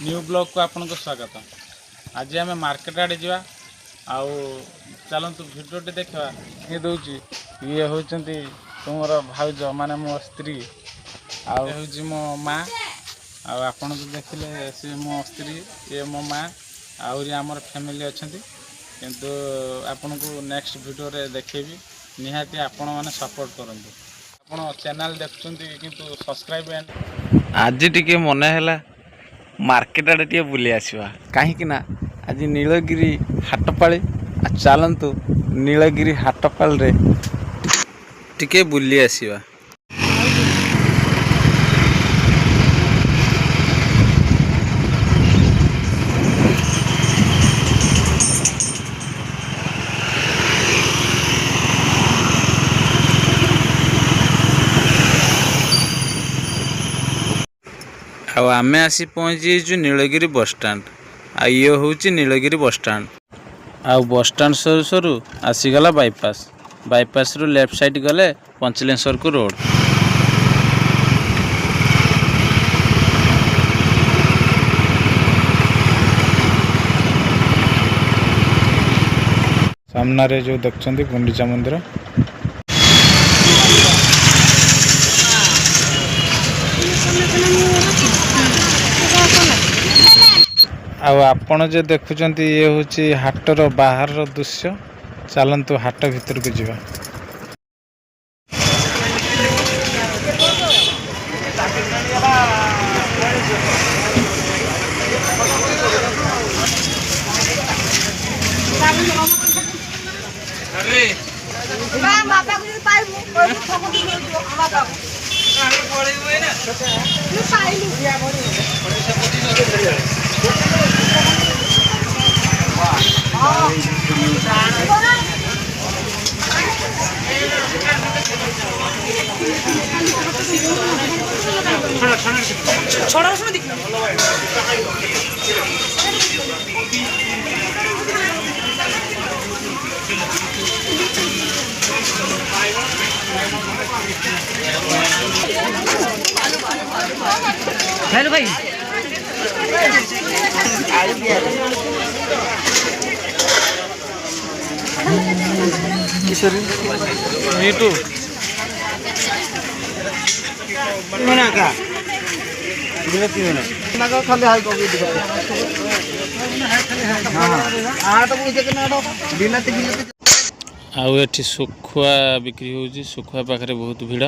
New blog को आपन को स्वागत। आज आम मार्केट आड़े जा चलतु भिडियोटे देखा ये दूची ये हूँ तुम भाउज माने मो स्त्री आउ मो माँ आपन तो देखिले सी मो स्त्री ये मो माँ आहरी आमर फैमिली अच्छा किंतु आपन को नेक्स्ट वीडियो रे देखेबी निहाती आपण माने सपोर्ट करंतु आपण चैनल देखुचंती किंतु सब्सक्राइब आज टिके मन है मार्केट आड़े टे बुली आसवा कहीं आज नीलगिरी हाटपाड़ी चलतु नीलगिरी हाटपाल रे टिके बुली आसवा। आमे आसी पहुँची नीलगिरी बस स्टैंड ये हूँ Nilgiri bus stand bus stand सरू सरू आसीगला बाईपास रु लेफ्ट साइड गले पंचलेश्वर को रोड। सामने जो देखते गुंडीचा मंदिर आपण जे देखुचंती ये हूँ हाटर बाहर दृश्य चलतु हाट भीतर को जीवा। छोड़ा उसमें दिख हेलो भाई किशोरी मीटू मैंने क्या बिलाती है ना का खाली हाई को भी दिखा हां तो मुझे के ना बिलाती आउ एठी सुखुआ बिक्री होउची सुखुआ पाखरे बहुत भीड़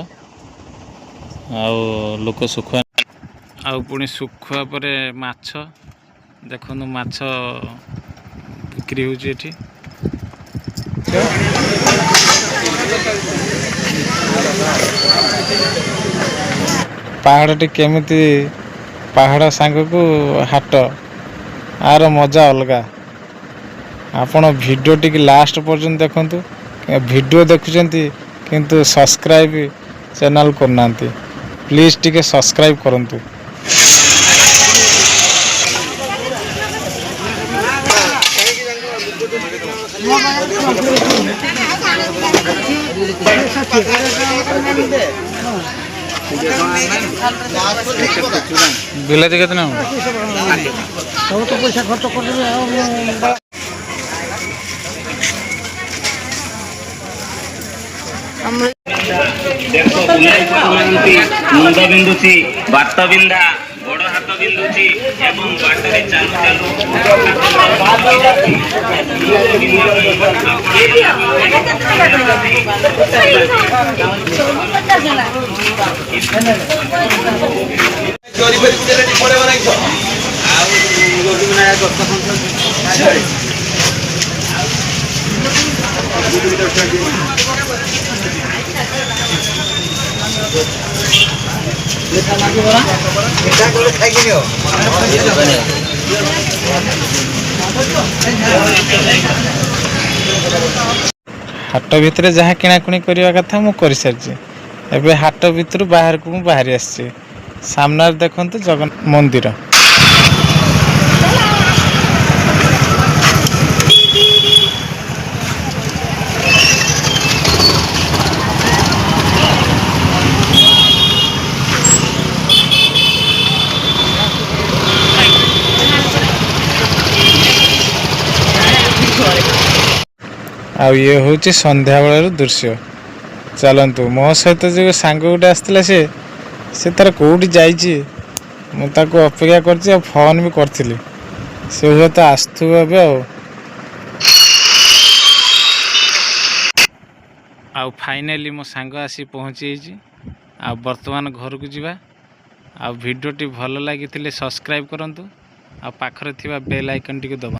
लोक सुखुआ आउ पुणी सुखुआ परे माछ देखनु माछ बिक्री होउची एठी पहाड़ केमिति पहाड़ सांग को हाट आर मजा अलग आपण वीडियो टी लास्ट पर्यंत देखंतु वीडियो देखुचंती किंतु सब्सक्राइब चैनल करना प्लीज टिके सब्सक्राइब करंतु। बिलाती कितना तो पैसा खर्च कर मुंड बिंदुची बात बिंधा गोड़ हाथ बिंदुची एवं बाटरे चालू हाट भितर जहाँ किणाकुणी करने कथा मु कर सारी एबे हाट भितर बाहर को बाहरी आसी सामने देखते जगन्नाथ मंदिर ଆଉ ଇଏ ହେଉଛି ସନ୍ଧ୍ୟାବେଳର ଦୃଶ୍ୟ। ଚାଲନ୍ତୁ ମୋ ସହିତ ଯେଉଁ ସାଙ୍ଗ ଗୋଟେ ଆସିଥିଲା ସେ ତାର କେଉଁଠି ଯାଇଛି, ମୁଁ ତାକୁ ଅପେକ୍ଷା କରିଛି ଆଉ ଫୋନ୍ ବି କରିଥିଲି। ସେ ହୁଏତ ଆସୁଥିବ ଏବେ ଆଉ ଫାଇନାଲି ମୋ ସାଙ୍ଗ ଆସି ପହଞ୍ଚିଯାଇଛି। ଆଉ ବର୍ତ୍ତମାନ ଘରକୁ ଯିବା। ଆଉ ଭିଡ଼ିଓଟି ଭଲ ଲାଗିଥିଲେ ସବସ୍କ୍ରାଇବ୍ କରନ୍ତୁ ଆଉ ପାଖରେ ଥିବା ବେଲ୍ ଆଇକନ୍ଟିକୁ ଦବାନ୍ତୁ।